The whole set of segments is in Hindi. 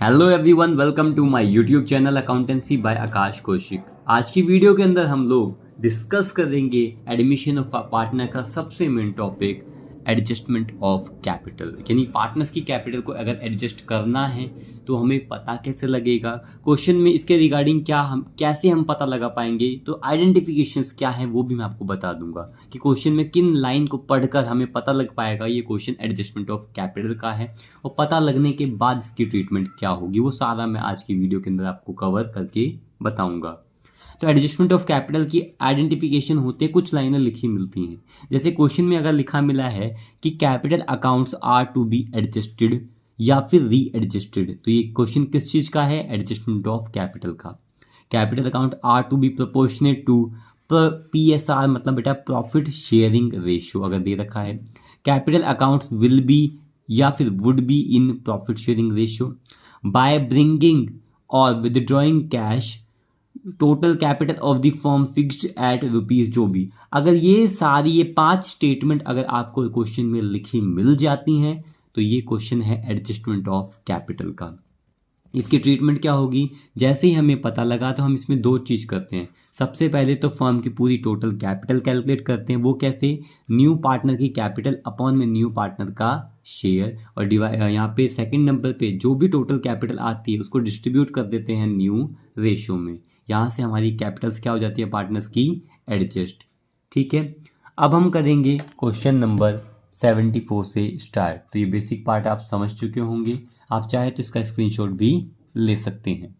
Hello everyone, welcome to my YouTube channel accountancy by Aakash Kaushik. आज की वीडियो के अंदर हम लोग डिस्कस करेंगे एडमिशन ऑफ पार्टनर का सबसे main topic adjustment of capital. यानी पार्टनर्स की कैपिटल को अगर एडजस्ट करना है तो हमें पता कैसे लगेगा, क्वेश्चन में इसके रिगार्डिंग कैसे हम पता लगा पाएंगे, तो आइडेंटिफिकेशंस क्या है वो भी मैं आपको बता दूंगा कि क्वेश्चन में किन लाइन को पढ़कर हमें पता लग पाएगा ये क्वेश्चन एडजस्टमेंट ऑफ कैपिटल का है, और पता लगने के बाद इसकी ट्रीटमेंट क्या होगी वो सारा मैं आज की वीडियो के अंदर आपको कवर करके बताऊंगा। तो एडजस्टमेंट ऑफ कैपिटल की आइडेंटिफिकेशन होते कुछ लाइनें लिखी मिलती हैं। जैसे क्वेश्चन में अगर लिखा मिला है कि capital accounts are to be adjusted या फिर री एडजस्टेड, तो ये क्वेश्चन किस चीज़ का है? एडजस्टमेंट ऑफ कैपिटल का। Capital account are to be proportionate to PSR, मतलब बेटा प्रॉफिट शेयरिंग रेशियो अगर दे रखा है। कैपिटल अकाउंट्स विल बी या फिर would be in profit sharing ratio by bringing और withdrawing cash total capital of the firm fixed at rupees, जो भी। अगर ये सारी ये 5 स्टेटमेंट अगर आपको क्वेश्चन में लिखी मिल जाती हैं तो ये क्वेश्चन है एडजस्टमेंट ऑफ कैपिटल का। इसकी ट्रीटमेंट क्या होगी? जैसे ही हमें पता लगा तो हम इसमें दो चीज़ करते हैं। सबसे पहले तो फर्म की पूरी टोटल कैपिटल कैलकुलेट करते हैं। वो कैसे? न्यू पार्टनर की कैपिटल अपॉन में न्यू पार्टनर का शेयर, और डिवाइड यहाँ पे सेकंड नंबर पे जो भी टोटल कैपिटल आती है उसको डिस्ट्रीब्यूट कर देते हैं न्यू रेशियो में। यहाँ से हमारी कैपिटल्स क्या हो जाती है पार्टनर्स की? एडजस्ट। ठीक है, अब हम करेंगे क्वेश्चन नंबर 74 से स्टार्ट। तो ये बेसिक पार्ट आप समझ चुके होंगे, आप चाहे तो इसका स्क्रीनशॉट भी ले सकते हैं।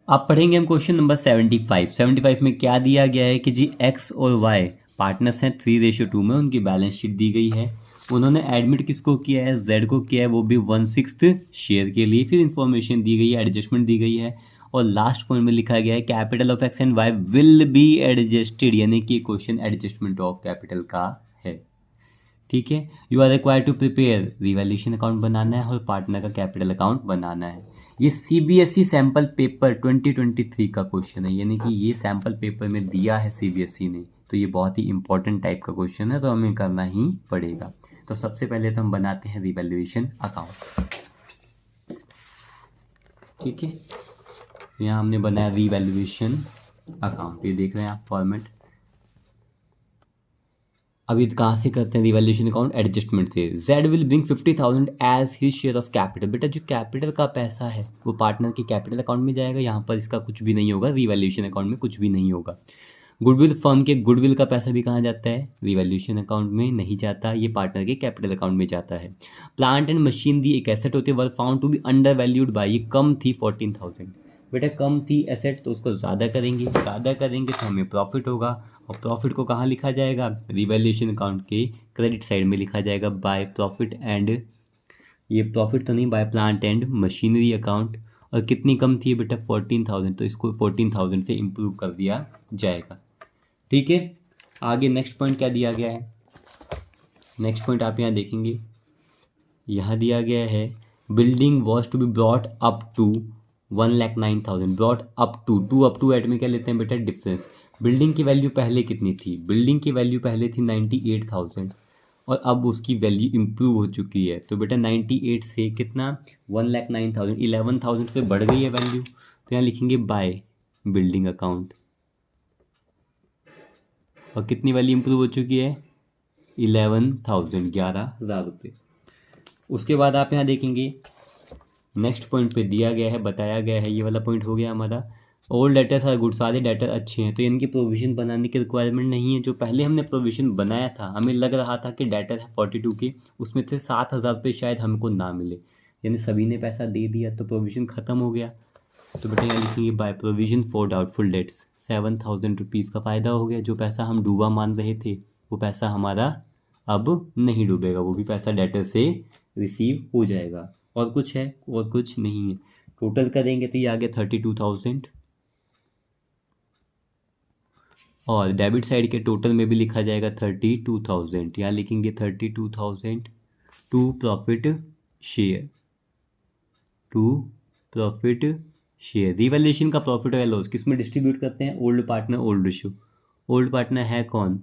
अब पढ़ेंगे हम क्वेश्चन नंबर 75 में क्या दिया गया है कि जी एक्स और वाई पार्टनर्स हैं 3:2 में, उनकी बैलेंस शीट दी गई है। उन्होंने एडमिट किसको किया है? जेड को किया है, वो भी 1/6 शेयर के लिए। फिर इंफॉर्मेशन दी गई है, एडजस्टमेंट दी गई है, और लास्ट पॉइंट में लिखा गया है capital of X and Y will be adjusted, यानी कि क्वेश्चन एडजस्टमेंट ऑफ कैपिटल का है। ठीक है, you are required to prepare revaluation account बनाना है और पार्टनर का कैपिटल अकाउंट बनाना है। ये CBSE सैम्पल पेपर 2023 का क्वेश्चन है, यानी कि ये सैम्पल पेपर में दिया है CBSE ने, तो ये बहुत ही इंपॉर्टेंट टाइप का क्वेश्चन है, तो हमें करना ही पड़ेगा। तो सबसे पहले तो हम बनाते हैं रिवैल्यूएशन अकाउंट। ठीक है, यहाँ हमने बनाया रिवैल्यूएशन अकाउंट, ये देख रहे हैं आप फॉर्मेट। अब ये कहाँ से करते हैं रिवैल्यूएशन अकाउंट? एडजस्टमेंट से। Z will bring 50,000 as his share of capital. बेटा जो कैपिटल का पैसा है वो पार्टनर के कैपिटल अकाउंट में जाएगा, यहाँ पर इसका कुछ भी नहीं होगा, रिवैल्यूएशन अकाउंट में कुछ भी नहीं होगा। गुडविल, फर्म के गुडविल का पैसा भी कहाँ जाता है? रिवैल्यूएशन अकाउंट में नहीं जाता, ये पार्टनर के कैपिटल अकाउंट में जाता है। प्लांट एंड मशीनरी एक एसेट होती है, were found to be under valued by, ये कम थी 14,000। बेटा कम थी एसेट तो उसको ज़्यादा करेंगे, ज़्यादा करेंगे तो हमें प्रॉफिट होगा, और प्रॉफिट को कहाँ लिखा जाएगा? रिवैल्यूएशन अकाउंट के क्रेडिट साइड में लिखा जाएगा बाय प्रॉफिट एंड, ये प्रॉफिट तो नहीं, by plant and machinery account. और कितनी कम थी बेटा? 14,000, तो इसको 14,000 से इम्प्रूव कर दिया जाएगा। ठीक है, आगे नेक्स्ट पॉइंट क्या दिया गया है? नेक्स्ट पॉइंट आप यहाँ देखेंगे, यहाँ दिया गया है building was to be brought up to 1,09,000। Brought up to up to at में क्या लेते हैं बेटा? डिफरेंस। बिल्डिंग की वैल्यू पहले कितनी थी? बिल्डिंग की वैल्यू पहले थी 98,000, और अब उसकी वैल्यू इम्प्रूव हो चुकी है। तो बेटा 98 से कितना? 1,09,000, 11,000 से बढ़ गई है वैल्यू, तो यहाँ लिखेंगे बाय बिल्डिंग अकाउंट। और कितनी वैल्यू इम्प्रूव हो चुकी है? 11,000, 11,000 रुपये। उसके बाद आप यहाँ देखेंगे नेक्स्ट पॉइंट पे दिया गया है, बताया गया है, ये वाला पॉइंट हो गया हमारा ओल्ड डेटर्स आर गुड, सारे डेटर अच्छे हैं, तो इनकी प्रोविज़न बनाने की रिक्वायरमेंट नहीं है। जो पहले हमने प्रोविज़न बनाया था, हमें लग रहा था कि डेटर है 42 के, उसमें से 7,000 रुपये शायद हमको ना मिले, यानी सभी ने पैसा दे दिया तो प्रोविज़न ख़त्म हो गया। तो बेटा यहाँ लिखेंगे by provision for doubtful debts, 7,000 rupees का फ़ायदा हो गया। जो पैसा हम डूबा मान रहे थे वो पैसा हमारा अब नहीं डूबेगा, वो भी पैसा डेटर से रिसीव हो जाएगा। और कुछ है? और कुछ नहीं है। टोटल करेंगे तो ये आ गया 32,000, और डेबिट साइड के टोटल में भी लिखा जाएगा 32,000। यहाँ लिखेंगे 32,000 to profit share, to profit share. Revaluation का प्रॉफिट या लॉस किस में डिस्ट्रीब्यूट करते हैं? Old partner old ratio. Old partner है कौन?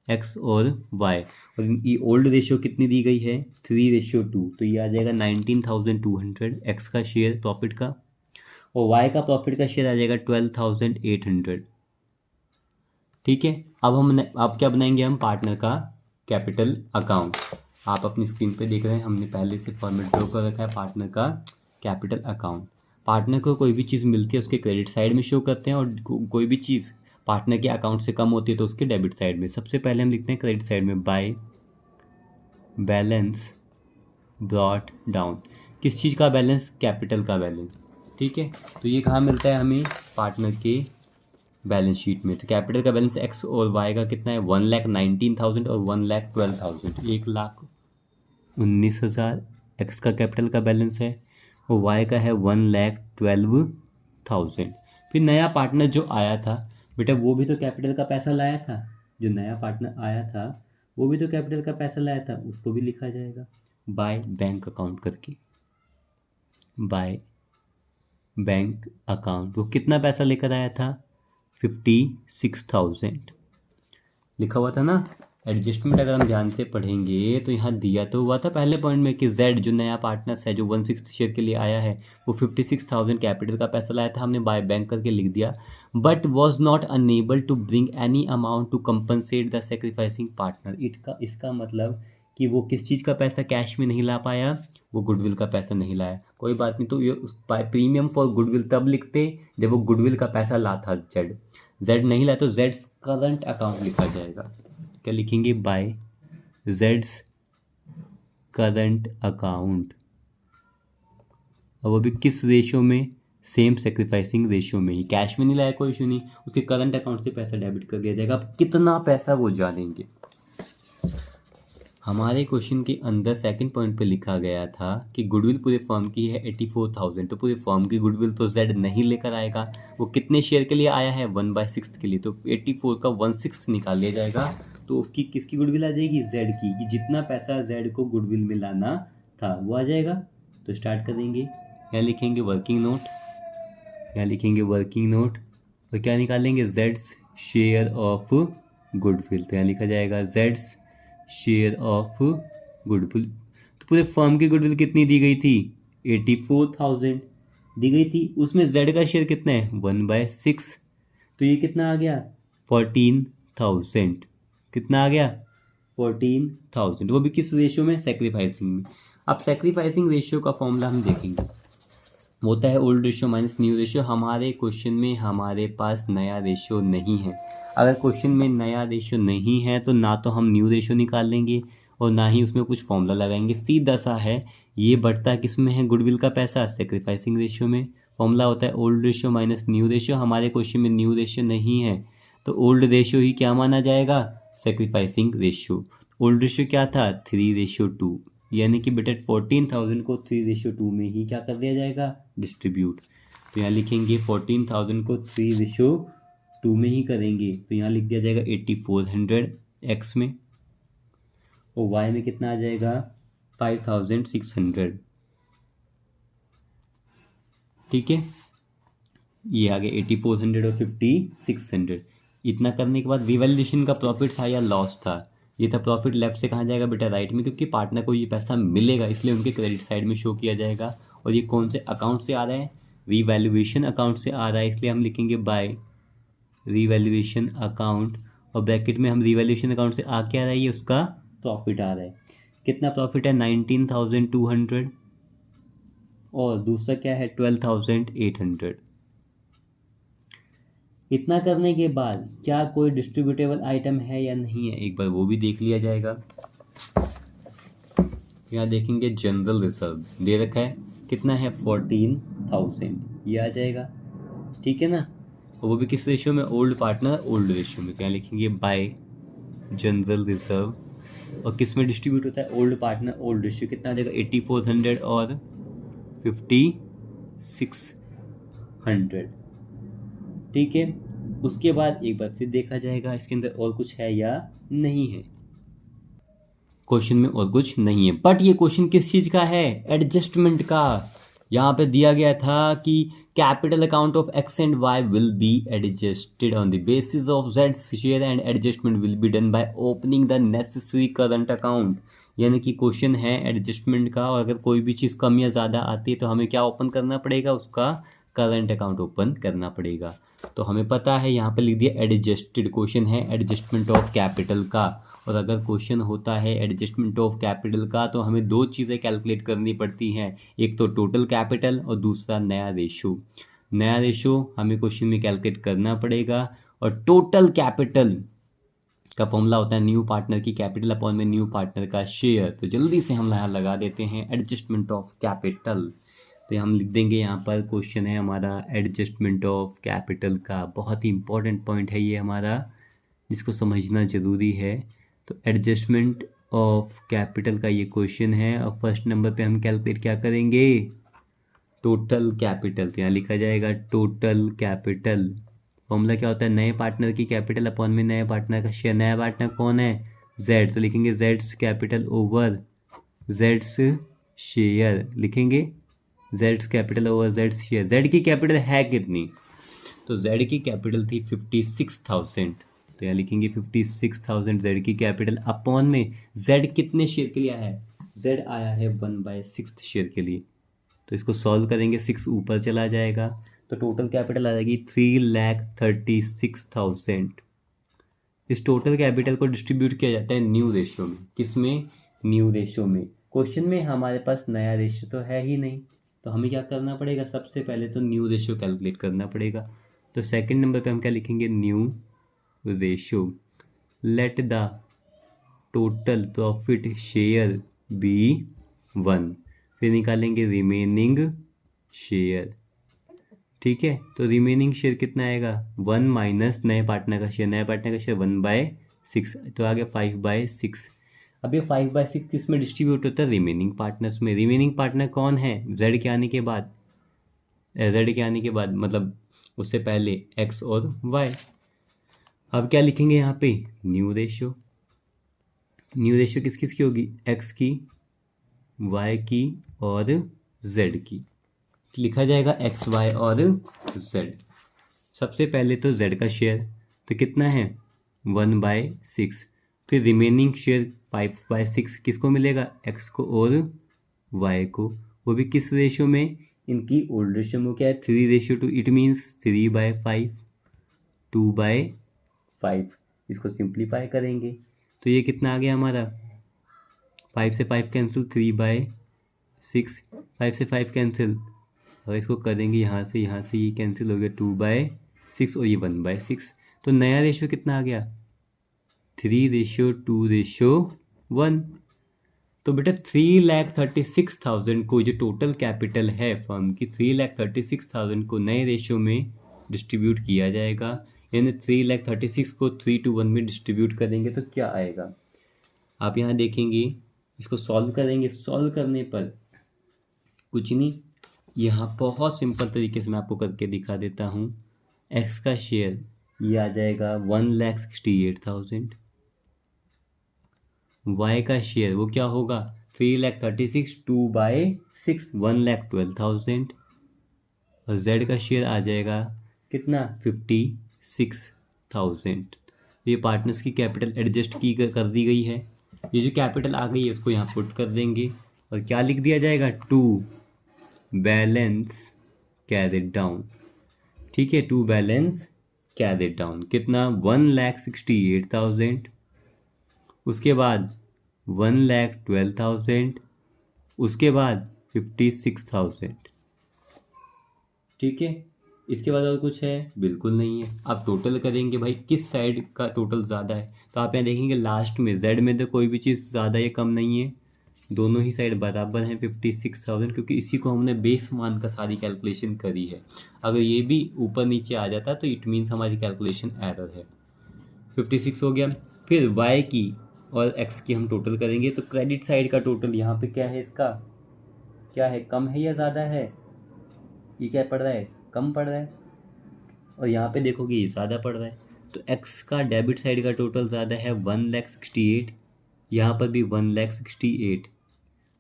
एक्स और वाई, और इनकी ओल्ड रेशियो कितनी दी गई है 3:2, तो ये आ जाएगा 19,200 एक्स का शेयर प्रॉफिट का, और वाई का प्रॉफिट का शेयर आ जाएगा 12,800। ठीक है, अब क्या बनाएंगे हम, पार्टनर का कैपिटल अकाउंट। आप अपनी स्क्रीन पे देख रहे हैं, हमने पहले से फॉर्मेट ड्रॉ कर रखा है पार्टनर का कैपिटल अकाउंट। पार्टनर को कोई भी चीज़ मिलती है उसके क्रेडिट साइड में शो करते हैं, और कोई भी चीज़ पार्टनर के अकाउंट से कम होती है तो उसके डेबिट साइड में। सबसे पहले हम लिखते हैं क्रेडिट साइड में बाय बैलेंस ब्रॉट डाउन। किस चीज़ का बैलेंस, कैपिटल का बैलेंस। ठीक है, तो ये कहाँ मिलता है हमें, पार्टनर के बैलेंस शीट में। तो कैपिटल का बैलेंस एक्स और वाई का कितना है, 1,19,000 और 1,12,000, 1,19,000 एक्स का कैपिटल का बैलेंस है, और वाई का है 1,12,000। फिर नया पार्टनर जो आया था बेटा, वो भी तो कैपिटल का पैसा लाया था। जो नया पार्टनर आया था वो भी तो कैपिटल का पैसा लाया था, उसको भी लिखा जाएगा बाय बैंक अकाउंट करके। बाय बैंक अकाउंट, वो कितना पैसा लेकर आया था, 56,000 लिखा हुआ था ना। एडजस्टमेंट अगर हम ध्यान से पढ़ेंगे तो यहाँ दिया तो हुआ था पहले पॉइंट में कि जेड जो नया पार्टनर है जो 1/6 शेयर के लिए आया है वो 56,000 कैपिटल का पैसा लाया था, हमने बाय बैंक करके लिख दिया। But was not unable to bring any amount to compensate the sacrificing partner. इसका मतलब कि वो किस चीज़ का पैसा कैश में नहीं ला पाया, वो गुडविल का पैसा नहीं लाया। कोई बात नहीं, तो ये प्रीमियम फॉर गुडविल तब लिखते जब वो गुडविल का पैसा ला था जेड नहीं लाया, तो जेड्स करंट अकाउंट लिखा जाएगा। क्या लिखेंगे, बाय जेड्स करंट अकाउंट, और वो भी किस रेशियो में, सेम सेक्रीफाइसिंग रेशियो में ही। कैश में नहीं लाया कोई इशू नहीं, उसके करंट अकाउंट से पैसा डेबिट कर दिया जाएगा। अब कितना पैसा वो जानेंगे। हमारे क्वेश्चन के अंदर सेकंड पॉइंट पे लिखा गया था कि गुडविल पूरे फर्म की है 84,000, तो पूरे फर्म की गुडविल तो जेड नहीं लेकर आएगा। वो कितने शेयर के लिए आया है, 1/6 के लिए, तो 84 का 1/6 निकाल लिया जाएगा, तो उसकी किसकी गुडविल आ जाएगी, जेड की। कि जितना पैसा जेड को गुडविल में लाना था वो आ जाएगा। तो स्टार्ट करेंगे, यहाँ लिखेंगे वर्किंग नोट, यहाँ लिखेंगे वर्किंग नोट, और क्या निकालेंगे, जेड्स शेयर ऑफ गुडविल। तो यहाँ लिखा जाएगा जेड्स शेयर ऑफ गुडविल। तो पूरे फर्म की गुडविल कितनी दी गई थी, 84,000 दी गई थी। उसमें जेड का शेयर कितना है, 1/6, तो ये कितना आ गया, 14,000। कितना आ गया, 14,000, वो भी किस रेशियो में, सेक्रीफाइसिंग में। अब सेक्रीफाइसिंग रेशियो का फॉर्मूला हम देखेंगे, होता है old ratio minus new ratio. हमारे क्वेश्चन में हमारे पास नया रेशियो नहीं है। अगर क्वेश्चन में नया रेशियो नहीं है तो ना तो हम न्यू रेशियो निकाल लेंगे और ना ही उसमें कुछ फॉर्मूला लगाएंगे। सीधा सा है, ये बढ़ता किस में है, गुडविल का पैसा, सेक्रीफाइसिंग रेशियो में। फॉर्मूला होता है old ratio minus new ratio. हमारे क्वेश्चन में न्यू रेशियो नहीं है तो ओल्ड रेशियो ही क्या माना जाएगा, सेक्रीफाइसिंग रेशियो। ओल्ड रेशियो क्या था, 3:2, यानी कि बेटा 14,000 को 3:2 में ही क्या कर दिया जाएगा, डिस्ट्रीब्यूट। तो यहाँ लिखेंगे 14,000 को 3:2 में ही करेंगे, तो यहाँ लिख दिया जाएगा 8400 एक्स में, और वाई में कितना आ जाएगा, 5,600। ठीक है, ये आ गया 8400 और 5,600। इतना करने के बाद रिवैल्यूएशन का प्रॉफिट था या लॉस था, ये था प्रॉफिट। लेफ्ट से कहाँ जाएगा बेटा, राइट में, क्योंकि पार्टनर को ये पैसा मिलेगा इसलिए उनके क्रेडिट साइड में शो किया जाएगा। और ये कौन से अकाउंट से आ रहा है, रिवैल्यूएशन अकाउंट से आ रहा है, इसलिए हम लिखेंगे बाय रिवैल्यूएशन अकाउंट, और ब्रैकेट में हम रिवैल्यूएशन अकाउंट से आ क्या रहा है, ये उसका प्रॉफिट आ रहा है। कितना प्रॉफिट है, 19,200, और दूसरा क्या है, 12,800। इतना करने के बाद क्या कोई डिस्ट्रीब्यूटेबल आइटम है या नहीं है, एक बार वो भी देख लिया जाएगा। यहाँ देखेंगे जनरल रिजर्व दे रखा है, कितना है, 14,000, ये आ जाएगा। ठीक है ना, और वो भी किस रेशियो में, ओल्ड पार्टनर ओल्ड रेशियो में। तो यहाँ लिखेंगे बाय जनरल रिजर्व, और किस में डिस्ट्रीब्यूट होता है, ओल्ड पार्टनर ओल्ड रेशियो। कितना आ जाएगा, 8400 और 5,600। ठीक है, उसके बाद एक बार फिर देखा जाएगा इसके अंदर और कुछ है या नहीं है। क्वेश्चन में और कुछ नहीं है, बट ये क्वेश्चन किस चीज़ का है, एडजस्टमेंट का। यहाँ पे दिया गया था कि capital account of X and Y will be adjusted on the basis of Z's share and adjustment will be done by opening the necessary current account। यानी कि क्वेश्चन है एडजस्टमेंट का, और अगर कोई भी चीज़ कम या ज़्यादा आती है तो हमें क्या ओपन करना पड़ेगा, उसका करंट अकाउंट ओपन करना पड़ेगा। तो हमें पता है यहाँ पर लिख दिया एडजस्टेड, क्वेश्चन है एडजस्टमेंट ऑफ कैपिटल का। और अगर क्वेश्चन होता है एडजस्टमेंट ऑफ कैपिटल का तो हमें दो चीज़ें कैलकुलेट करनी पड़ती हैं, एक तो टोटल कैपिटल और दूसरा नया रेशो। नया रेशो हमें क्वेश्चन में कैलकुलेट करना पड़ेगा, और टोटल कैपिटल का फॉर्मूला होता है न्यू पार्टनर की कैपिटल अपॉन में न्यू पार्टनर का शेयर। तो जल्दी से हम यहाँ लगा देते हैं एडजस्टमेंट ऑफ कैपिटल। तो हम लिख देंगे यहाँ पर क्वेश्चन है हमारा एडजस्टमेंट ऑफ कैपिटल का। बहुत ही इंपॉर्टेंट पॉइंट है ये हमारा, जिसको समझना ज़रूरी है। तो एडजस्टमेंट ऑफ कैपिटल का ये क्वेश्चन है, और फर्स्ट नंबर पे हम कैलकुलेट क्या करेंगे, टोटल कैपिटल। तो यहाँ लिखा जाएगा टोटल कैपिटल। फॉर्मूला क्या होता है, नए पार्टनर की कैपिटल अपॉन में नए पार्टनर का शेयर। नया पार्टनर कौन है, जेड, तो लिखेंगे Jades capital over Jades share, लिखेंगे Jades capital over Jades share. Z की कैपिटल है कितनी, तो जेड की कैपिटल थी 56,000, तो यहाँ लिखेंगे 56,000 जेड की कैपिटल अपॉन में जेड कितने शेयर के लिए आया है, जेड आया है 1/6 शेयर के लिए। तो इसको सॉल्व करेंगे, 6 ऊपर चला जाएगा, तो टोटल कैपिटल आ जाएगी 3,36,000। इस टोटल कैपिटल को डिस्ट्रीब्यूट किया जाता है न्यू रेशियो में। किस में, न्यू रेशियो में। क्वेश्चन में हमारे पास नया रेशियो तो है ही नहीं, तो हमें क्या करना पड़ेगा, सबसे पहले तो न्यू रेशियो कैलकुलेट करना पड़ेगा। तो सेकंड नंबर पे हम क्या लिखेंगे, new ratio. Let the total profit share be 1, फिर निकालेंगे रिमेनिंग शेयर। ठीक है, तो रिमेनिंग शेयर कितना आएगा, 1 माइनस नए पार्टनर का शेयर। नए पार्टनर का शेयर 1/6, तो आ गया 5/6। अब ये 5/6 किस में डिस्ट्रीब्यूट होता है, रिमेनिंग पार्टनर्स में। रिमेनिंग पार्टनर कौन है, जेड के आने के बाद, जेड के आने के बाद मतलब उससे पहले एक्स और वाई। अब क्या लिखेंगे यहाँ पे, न्यू रेशियो। न्यू रेशियो किस किस की होगी, एक्स की, वाई की और जेड की। लिखा जाएगा एक्स वाई और जेड। सबसे पहले तो जेड का शेयर तो कितना है 1/6, फिर रिमेनिंग शेयर 5/6 किसको मिलेगा, एक्स को और वाई को। वो भी किस रेशियो में, इनकी ओल्ड रेशियो में। क्या है 3:2, इट मीन्स 3/5, 2/5। इसको सिंप्लीफाई करेंगे तो ये कितना आ गया हमारा, 5 से 5 कैंसिल, 3/6, 5 से 5 कैंसिल, और इसको करेंगे यहाँ से ये कैंसिल हो गया 2/6 और ये 1/6। तो नया रेशियो कितना आ गया, 3:2:1। तो बेटा 3,36,000 को, जो टोटल कैपिटल है फर्म की, 3,36,000 को नए रेशियो में डिस्ट्रीब्यूट किया जाएगा। यानी 3,36,000 को 3:1 में डिस्ट्रीब्यूट करेंगे तो क्या आएगा, आप यहाँ देखेंगे। इसको सॉल्व करेंगे, सॉल्व करने पर कुछ नहीं, यहाँ बहुत सिंपल तरीके से मैं आपको करके दिखा देता हूँ। एक्स का शेयर ये आ जाएगा 1,68,000, वाई का शेयर वो क्या होगा 3,36,000, 2/6 1,12,000, और जेड का शेयर आ जाएगा कितना 56,000। ये पार्टनर्स की कैपिटल एडजस्ट की कर दी गई है। ये जो कैपिटल आ गई है उसको यहाँ पुट कर देंगे, और क्या लिख दिया जाएगा, टू बैलेंस कैरिड डाउन। ठीक है, टू बैलेंस कैरिड डाउन कितना 1,68,000, उसके बाद 1,12,000, उसके बाद 56,000। ठीक है, इसके बाद और कुछ है, बिल्कुल नहीं है। आप टोटल करेंगे भाई किस साइड का टोटल ज़्यादा है, तो आप यहाँ देखेंगे लास्ट में जेड में तो कोई भी चीज़ ज़्यादा या कम नहीं है, दोनों ही साइड बराबर हैं 56,000, क्योंकि इसी को हमने बेस मान का सारी कैलकुलेशन करी है। अगर ये भी ऊपर नीचे आ जाता तो इट मीन्स हमारी कैलकुलेशन एरर है। 56 हो गया। फिर वाई की और एक्स की हम टोटल करेंगे, तो क्रेडिट साइड का टोटल यहाँ पे क्या है, इसका क्या है, कम है या ज़्यादा है, ये क्या पड़ रहा है, कम पड़ रहा है, और यहाँ पे देखोगे ये ज़्यादा पड़ रहा है। तो एक्स का डेबिट साइड का टोटल ज़्यादा है 1,68,000, यहाँ पर भी 1,68,000,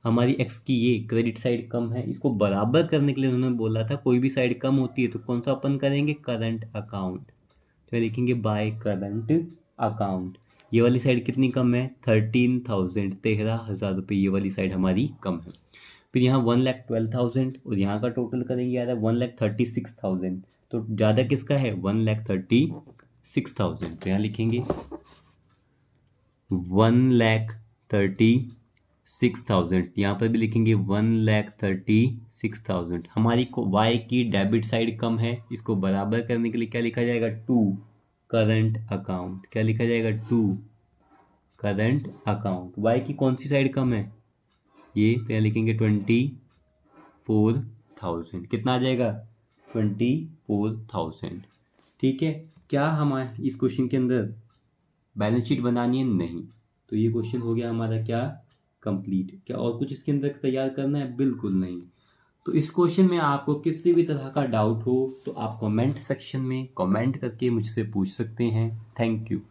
हमारी एक्स की ये क्रेडिट साइड कम है, इसको बराबर करने के लिए उन्होंने बोला था कोई भी साइड कम होती है तो कौन सा ओपन करेंगे, करंट अकाउंट। तो लिखेंगे बाय करंट अकाउंट। ये वाली साइड कितनी कम है, 13,000, 13,000 रुपये ये वाली साइड हमारी कम है। फिर यहाँ 1,12,000 और यहाँ का टोटल करेंगे यार 1,36,000, तो ज़्यादा किसका है, 1,36,000। तो यहाँ लिखेंगे 1,36,000, यहाँ पर भी लिखेंगे 1,36,000। हमारी को वाई की डेबिट साइड कम है, इसको बराबर करने के लिए क्या लिखा जाएगा, टू करंट अकाउंट। क्या लिखा जाएगा, टू करंट अकाउंट। वाई की कौन सी साइड कम है, ये, तो यहाँ लिखेंगे 24,000। कितना आ जाएगा, 24,000। ठीक है। क्या हमारे इस क्वेश्चन के अंदर बैलेंस शीट बनानी है, नहीं। तो ये क्वेश्चन हो गया हमारा क्या, कंप्लीट। क्या और कुछ इसके अंदर तैयार करना है, बिल्कुल नहीं। तो इस क्वेश्चन में आपको किसी भी तरह का डाउट हो तो आप कमेंट सेक्शन में कमेंट करके मुझसे पूछ सकते हैं। Thank you.